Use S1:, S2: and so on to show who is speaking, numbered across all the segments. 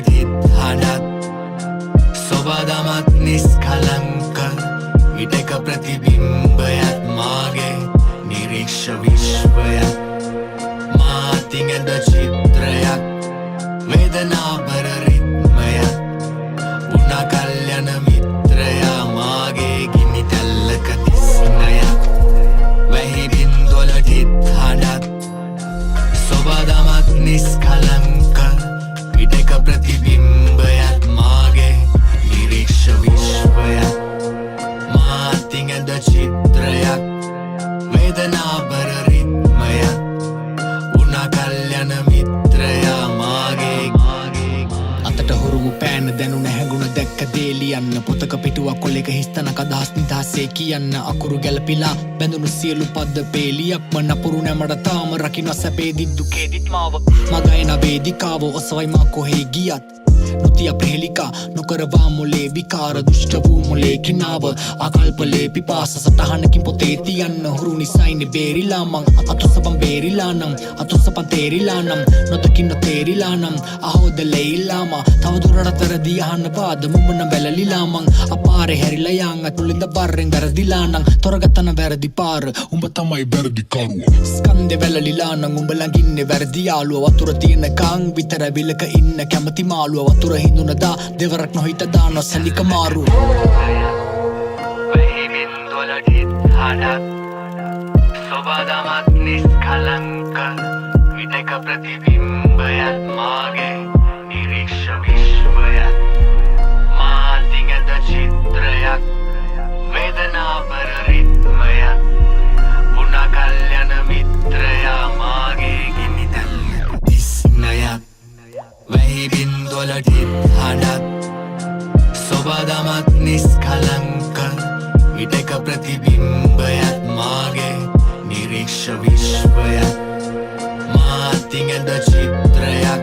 S1: හිත් හඬත් සොබදමත් නිස්කලංක විටක ප්‍රතිබිම්බයත් මාගේ නිරීක්ෂ විශ්වයක් මාතිඟද චිත්‍රයක් වේදනාබර රිත්මයක් උනා කල්යන මිත්‍රයා මාගේ ගිනි තැල්ලක තිස්නයක් වැහි බින්දොල හිත් හඬත් සොබදමත් නිස්කලංක විටක ප්‍රතිබිම්බයත් මාගේ නිරීක්ෂ විශ්වයක් මාතිඟද චිත්‍රයක් වේදනාබර රිත්මයක් උනා කල්යන මිත්‍රයා මාගේ
S2: අතට හොරුව පෑන දැනුන හැඟුණ දැක්ක දේ ලියන්න පොතක පිටුවක් කොලෙක හිස්තනක අදහස් නිදහසේ කියන්න අකුරු ගැලපිලා බැඳුණු සියලු පද්ද පේලියක්ම නපුරු නැමට තාම රකින්න සැපේදිත් දුකේදිත් මාව මගයන වේදිකාව ඔසවයි මා කොහේ ගියත් නොතිය ප්‍රහෙලිකා නොකරවා මොලේ විකාර දුෂ්ට වූ මොලේ කිනාව ආකල්පලේ පිපාස සටහනකින් පොතේ තියන්න හුරු නිසයිනේ බේරිලා මං අතුසපන් බේරිලා නම් අතුසපන් තේරිලා නම් නොදකින්න තේරිලා නම් අහෝද ලෙයිලාම තවදුරටත් වැරදි අහන්න පාද මුමන බැලලිලා මං අපාරේ හැරිලා යන් අතුලින්ද බරෙන් වැරදිලා නම් තොරගතන වැරදි පාර උඹ තමයි වැරදි කරුව ස්කන්ධේ වැලලිලා නම් උඹ ළඟ ඉන්නේ වැරදි යාළුව වතුර තියෙන කං විතර විලක ඉන්න කැමති මාළුව වතුර හිඳුනදා දෙවරක් නොහිත දාන සලික මාරු
S1: වැහි බින්දොල හිත් හඬත් සොබදමත් නිස්කලංක විටක ප්‍රතිබිම්බයත් මාගේ නිරීක්ෂ විශ්වයක් මාතිඟද චිත්‍රයක් වේදනාබර රිත්මයක් උනා කල්යන මිත්‍රයා මාගේ ගිනි තැල්ලක තිස්නයක් වැහි බින්දොල හිත් හඬත් සොබදමත් නිස්කලංක විටක ප්‍රතිබිම්බයත් මාගේ නිරීක්ෂ විශ්වයක් මාතිඟද චිත්‍රයක්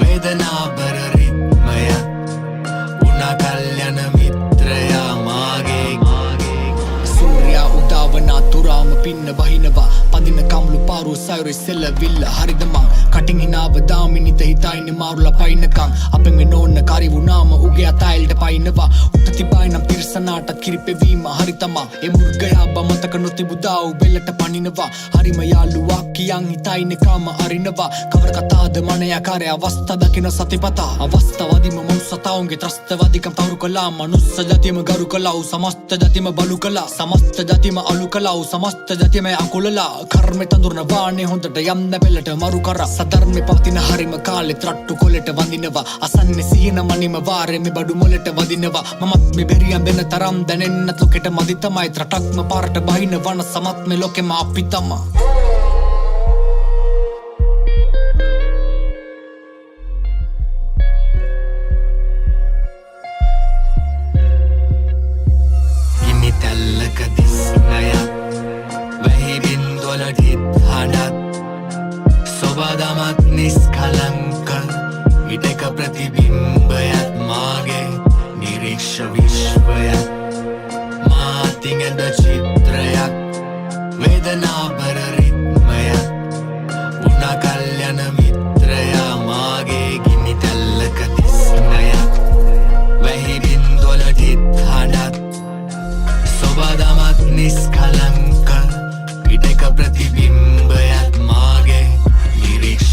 S1: වේදනාබර රිත්මයක් උනා කල්යන මිත්‍රයා මාගේ
S2: සූර්යා උදාවනා තුරාම පින්න බහිනවා පදින කම්ලු පාරු සයුරේ සෙලවිල්ල හරිදමං කටින් හිනාව දාමිනිත හිතයිනේ මාරුලා පයින්නකං අපෙන් වෙන ඕන්න කරි වුණාම උගේ අතයිල්ට පයින්නවා උට තිබයි නම් තිරසනාටත් කිරිපෙවීම හරි තමා ඒ මුර්ගයා බමතක නොතිබුදා උබෙල්ලට පනිනවා හරිම යාළුවා කියන් හිතයිනේ කාම අරිනවා කවර කතාද මනයාකාරය අවස්ථා දකින සතිපතා අවස්ථාවදිම මනුස්සතාවුන්ගේ ත්‍රස්තවාදිකම් තවරු කළා මනුස්ස ජාතියම ගරු කළා සමස්ත ජාතියම බලු කළා සමස්ත ජාතියම අලු කළා සමස්ත ජාතියම අකුලලා කර්මෙ තඳුරන වානේ හොඳට යන්න පෙළට මරු කරා සධර්මෙ පවතින හරිම කාලෙත් රට්ටු කොලෙට වඳිනවා අසන්නේ සිහින මනිම වාරේ මේ බඩු මොලට වදිනවා මමත් මේ බෙරියන් දෙන තරම් දැනෙන්නත් ලොකෙට මදි තමයි රටක්ම පාරට බහින වන සමත් මේ ලෝකෙම අපි තමා
S1: ගිනි තැල්ලක තිස්නයක් වැහි බින්දොල හිත් හඬත් සොබදමත් නිස්කලංක විටක ප්‍රතිබිම්බයත් මාගේ නිරීක්ෂ විශ්වයක් මාතිඟද චිත්‍රයක් වේදනාබර රිත්මයක් උනා කල්යන මිත්‍රයා මාගේ ගිනි තැල්ලක තිස්නයක් වැහි බින්දොල හිත් හඬත් සොබදමත් නිස්කලංක විටක ප්‍රතිබිම්බයත් මාගේ නිරීක්ෂ